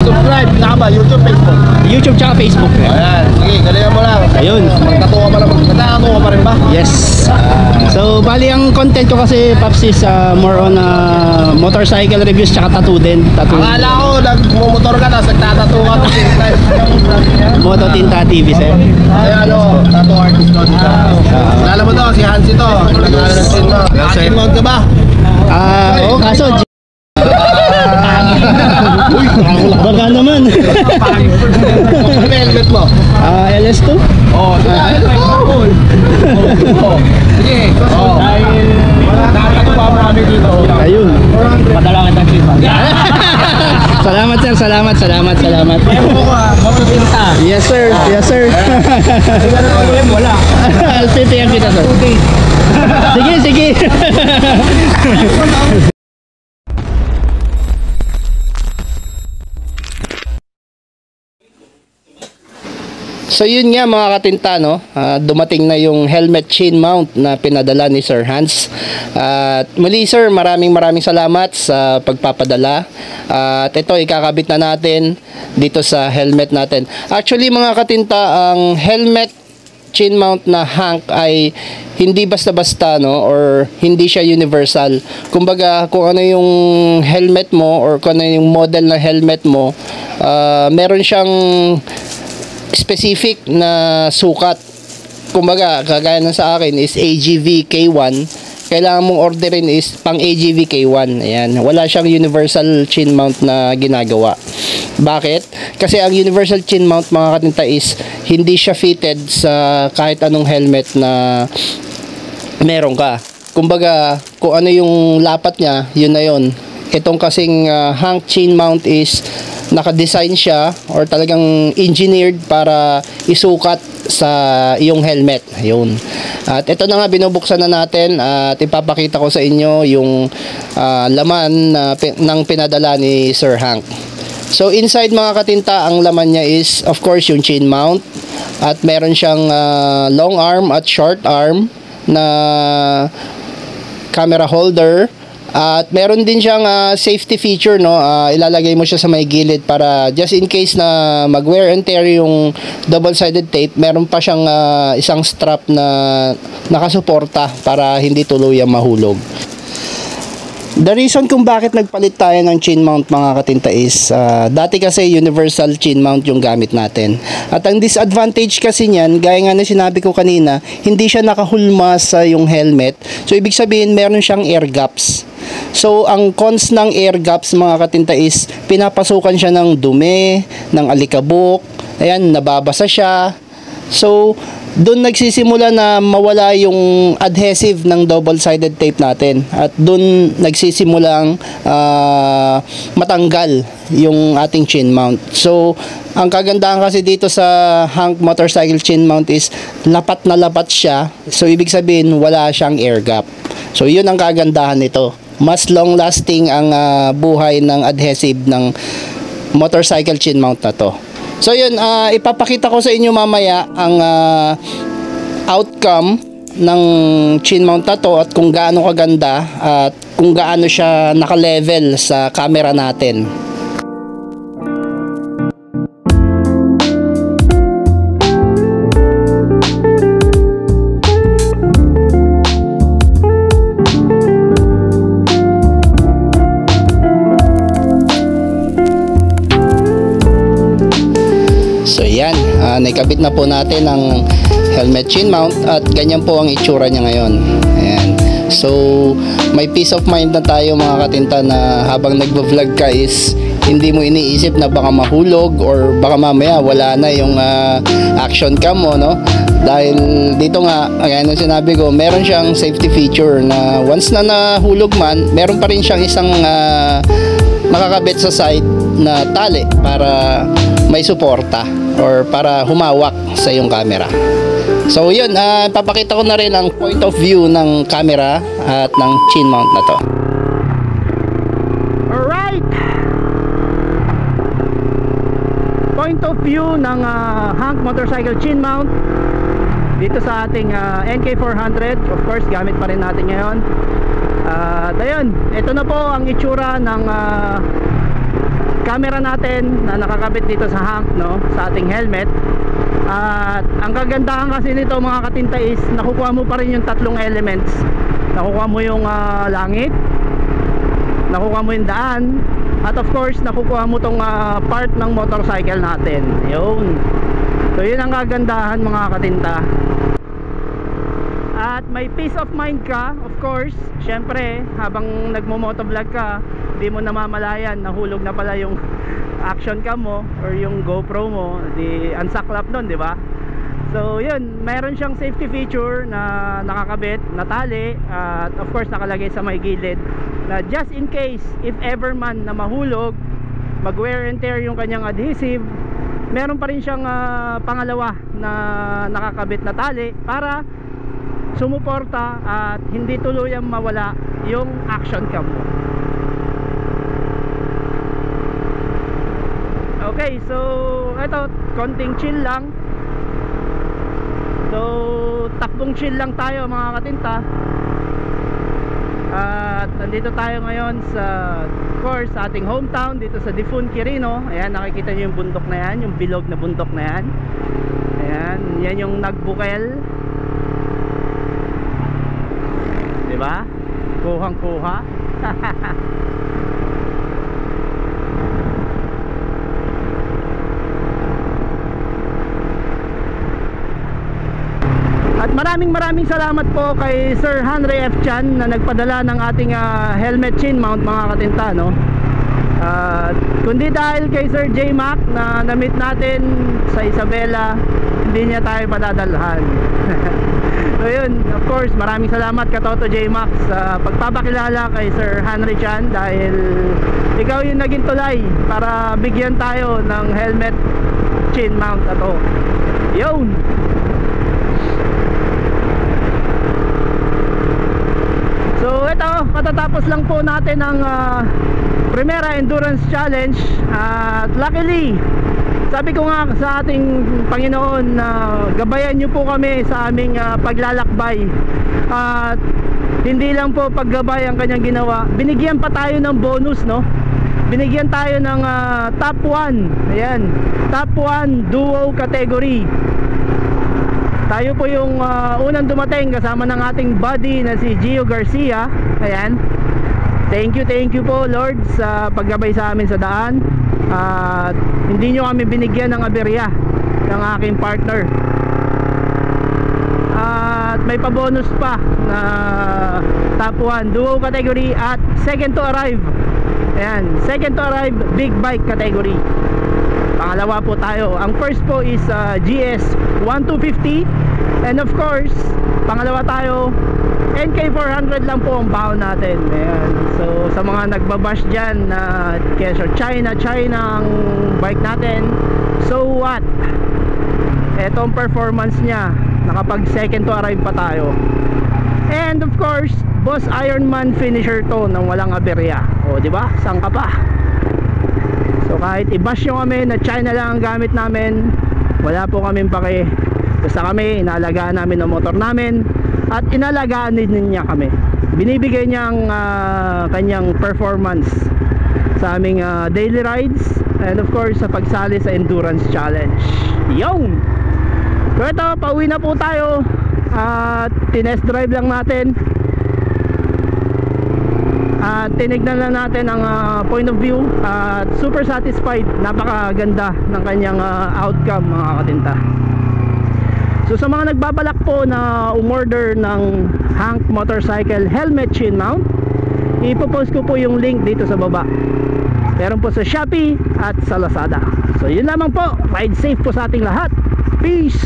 subscribe. Tama, YouTube, Facebook. YouTube tsaka Facebook. Ayan, sige, galingan mo lang. Ayun. Magtatawa ka pa naman. Magtatawa ka pa rin ba? Yes. So, bali ang content ko kasi, Paps, is more on motorcycle reviews tsaka tattoo din. Tattoo. Akala ko, nagmumotor ka, tapos nagtatato ka. Moto Tinta TV, sir. Ayan, tattoo artist ko dito. Alala mo to, si Hansi to. Nagkala ng chin mo. Chin mount ka ba? Oo, kaso baka naman. Ano helmet mo? LS2? Oo, sige. Nakatato pa marami dito. Ayun. Padala kita ng chin mount. Salamat, sir. Salamat. Matutinta. Yes, sir. Wala. Titiyan kita, sir. Sige. So yun nga mga katinta, no? Dumating na yung helmet chin mount na pinadala ni Sir Hans. At muli sir, maraming salamat sa pagpapadala. At ito ikakabit na natin dito sa helmet natin. Actually mga katinta, ang helmet chin mount na Hank ay hindi basta-basta, no, or hindi siya universal. Kumbaga kung ano yung helmet mo or kung ano yung model na helmet mo, meron siyang specific na sukat. Kumbaga kagaya ng sa akin is AGV K1, kailangan mong orderin is pang AGV K1. Ayan, wala siyang universal chin mount na ginagawa. Bakit? Kasi ang universal chin mount mga katinta is hindi siya fitted sa kahit anong helmet na meron ka. Kumbaga kung ano yung lapat niya, yun na yun. Itong kasing Hank chin mount is naka-design siya or talagang engineered para isukat sa iyong helmet. Ayun. At ito na nga, binubuksan na natin at ipapakita ko sa inyo yung laman ng pinadala ni Sir Hank. So inside mga katinta, ang laman niya is of course yung chin mount at meron siyang long arm at short arm na camera holder. At meron din siyang safety feature, no? Ilalagay mo siya sa may gilid para just in case na mag-wear and tear yung double-sided tape, meron pa siyang isang strap na nakasuporta para hindi tuluyang mahulog. The reason kung bakit nagpalit tayo ng chin mount mga katinta is dati kasi universal chin mount yung gamit natin. At ang disadvantage kasi niyan, gaya nga na sinabi ko kanina, hindi siya nakahulma sa yung helmet. So ibig sabihin meron siyang air gaps. So ang cons ng air gaps mga katinta is pinapasukan siya ng dumi, ng alikabok, ayan, nababasa siya. So doon nagsisimula na mawala yung adhesive ng double-sided tape natin at doon nagsisimulang matanggal yung ating chin mount. So ang kagandahan kasi dito sa Hank motorcycle chin mount is lapat na lapat siya. So ibig sabihin wala siyang air gap. So yun ang kagandahan nito. Mas long lasting ang buhay ng adhesive ng motorcycle chin mount na to. So yun, ipapakita ko sa inyo mamaya ang outcome ng chin mount na to at kung gaano kaganda at kung gaano siya naka-level sa camera natin. So yan, naikabit na po natin ang helmet chin mount at ganyan po ang itsura niya ngayon. Ayan. So may peace of mind na tayo mga katinta na habang nagvo-vlog ka is hindi mo iniisip na baka mahulog or baka mamaya wala na yung action cam mo, no? Dahil dito nga, kaya nung sinabi ko, meron siyang safety feature na once na nahulog man, meron pa rin siyang isang makakabit sa side na tali para may suporta or para humawak sa yung camera. So yun, papakita ko na rin ang point of view ng camera at ng chin mount na to. Alright, point of view ng Hank motorcycle chin mount dito sa ating NK400. Of course, gamit pa rin natin ngayon. Ayun, ito na po ang itsura ng camera natin na nakakabit dito sa Hank, no, sa ating helmet. At ang kagandahan kasi nito mga katinta is nakukuha mo pa rin yung tatlong elements. Nakukuha mo yung langit, nakukuha mo yung daan, at of course nakukuha mo tong part ng motorcycle natin. Yun. So yun ang kagandahan mga katinta. At may peace of mind ka, of course. Syempre, habang nagmo-motovlog ka, hindi mo namamalayan, nahulog na pala yung action cam mo or yung GoPro mo, di unsaklap nun, di ba? So yun, meron siyang safety feature na nakakabit, natali, at of course nakalagay sa may gilid na just in case, if ever man na mahulog, mag-wear and tear yung kanyang adhesive, meron pa rin siyang pangalawa na nakakabit na tali para sumuporta at hindi tuluyang mawala yung action cam mo. Okay, so eto, konting chill lang. So takbong chill lang tayo mga katinta. At nandito tayo ngayon sa, of course, sa ating hometown dito sa Difun, Quirino. Ayan, nakikita niyo yung bundok na yan, yung bilog na bundok na yan. Ayan, yan yung Nagbukel. Diba? Kuhang-kuha. At maraming salamat po kay Sir Henry F. Chan na nagpadala ng ating helmet chin mount mga katinta, no? Kundi dahil kay Sir J. Mac na na-meet natin sa Isabela, hindi niya tayo padadalhan. So yun, of course, maraming salamat Katoto J. Max sa pagpapakilala kay Sir Henry Chan, dahil ikaw yung naging tulay para bigyan tayo ng helmet chin mount na to. Yun. So ito, katatapos lang po natin ang Primera Endurance Challenge. At luckily, sabi ko nga sa ating Panginoon na gabayan nyo po kami sa aming paglalakbay. At hindi lang po paggabay ang kanyang ginawa, binigyan pa tayo ng bonus, no? Binigyan tayo ng top 1. Ayan, top 1 duo category. Tayo po yung unang dumating kasama ng ating buddy na si Gio Garcia. Ayan, thank you po Lord sa paggabay sa amin sa daan. At hindi nyo kami binigyan ng aberya ng aking partner. At may pabonus pa na top 1 duo category at second to arrive. Ayan, second to arrive big bike category. Pangalawa po tayo. Ang first po is GS 1250. And of course, pangalawa tayo, NK 400 lang po ang baon natin. Ayan. So sa mga nagbabash dyan na keso China ang bike natin, so what? Etong performance nya, nakapag second to arrive pa tayo. And of course, Boss Ironman finisher to nang walang aberya. O diba? Saan ka pa? So kahit i-bash nyo kami na China lang ang gamit namin, wala po kaming pake. Basta kami, inaalagaan namin ang motor namin at inalagaan din niya kami. Binibigay niya ang kanyang performance sa aming daily rides and of course sa pagsali sa endurance challenge. Yung! So ito, pauwi na po tayo at tinest drive lang natin at tinignan lang natin ang point of view at super satisfied. Napakaganda ng kanyang outcome mga katinta. So sa mga nagbabalak po na umorder ng Hank motorcycle helmet chin mount, ipopost ko po yung link dito sa baba. Meron po sa Shopee at sa Lazada. So yun lamang po. Ride safe po sa ating lahat. Peace!